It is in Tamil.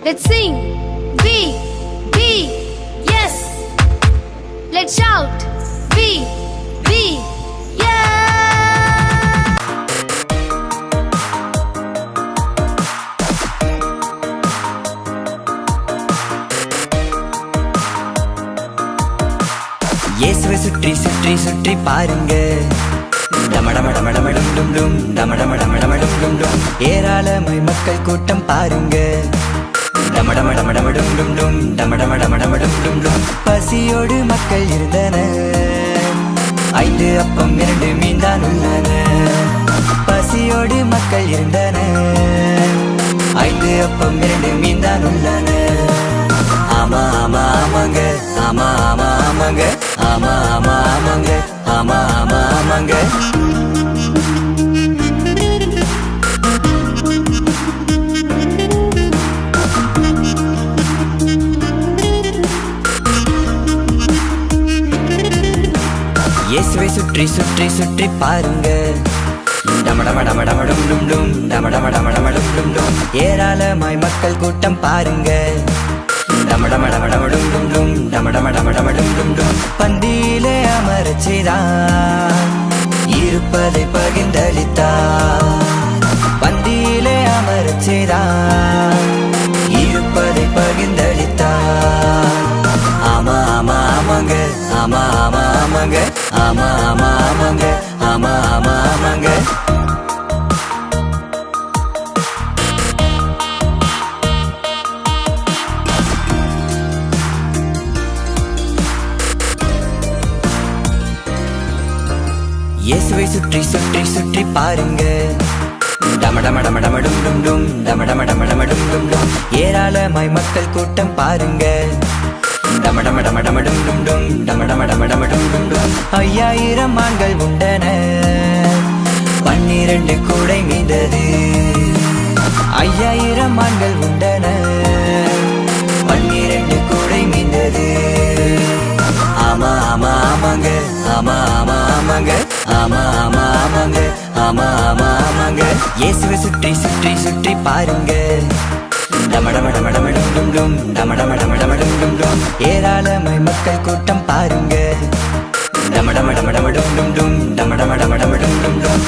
Let's sing. Yes. Let's shout. Yeah. இயேசுவை சுற்றி சுற்றி சுற்றி பாருங்க. டமடமடமடமடும் டும் டும் டமடமடமடமடும் டும் டும் ஏராளமாய் மக்கள் கூட்டம் பாருங்க. டமடமடமடமடும் டும் டும் டமடமடமடமடும் டும் டும் பசியோடு மக்கள் இருந்தனர். 5 அப்பம் 2 மீன் தான் உள்ளன. பசியோடு மக்கள் இருந்தனர். 5 அப்பம் 2 மீன் தான் உள்ளன. ஆமா ஆமா ஆமாங்க, ஆமா ஆமா ஆமாங்க, ஆமா ஆமா ஆமாங்க, ஆமா ஆமா ஆமாங்க. இயேசுவை சுற்றி சுற்றி சுற்றி பாருங்க. டமடமடமடமடும் டும் டும் டமடமடமடமடும் டும் டும் ஏராளமாய் மக்கள் கூட்டம் பாருங்க. டமடமடமடமடும் டும் டும் டமடமடமடமடும் டும் டும் பந்தியிலே அமரச் செய்தான், இருப்பதை பகிர்ந்தளித்தான். பந்தியிலே அமரச் செய்தான், இருப்பதை பகிர்ந்தளித்தான். ஆமா ஆமா ஆமாங்க, ஆமா ஆமா ஆமாங்க, ஆமா ஆமா ஆமாங்க, ஆமா ஆமா ஆமாங்க. இயேசுவை சுற்றி சுற்றி சுற்றி பாருங்க. டமடமடமடமடும் டும் டும் டமடமடமடமடும் டும் டும் ஏராளமாய் மக்கள் கூட்டம் பாருங்க. டமடமடமடமடும் டும் டும் டமடமடமடமடும் டும் டும் 5000 ஆண்கள் உண்டன. 12 கூடை மீந்தது. 5000 ஆண்கள் உண்டன. 12 கூடை மீந்தது. ஆமா ஆமா ஆமாங்க, ஆமா ஆமா ஆமாங்க, ஆமா ஆமா ஆமாங்க, ஆமா ஆமா ஆமாங்க. இயேசுவை சுற்றி சுற்றி சுற்றி பாருங்க. டமடமடமடமடும் டும் டும் டமடமடமடமடும் டும் டும் ஏராளமாய் மக்கள் கூட்டம் பாருங்க. டமடமடமடமடும் டும் டும் டமடமடமடமடும் டும் டும்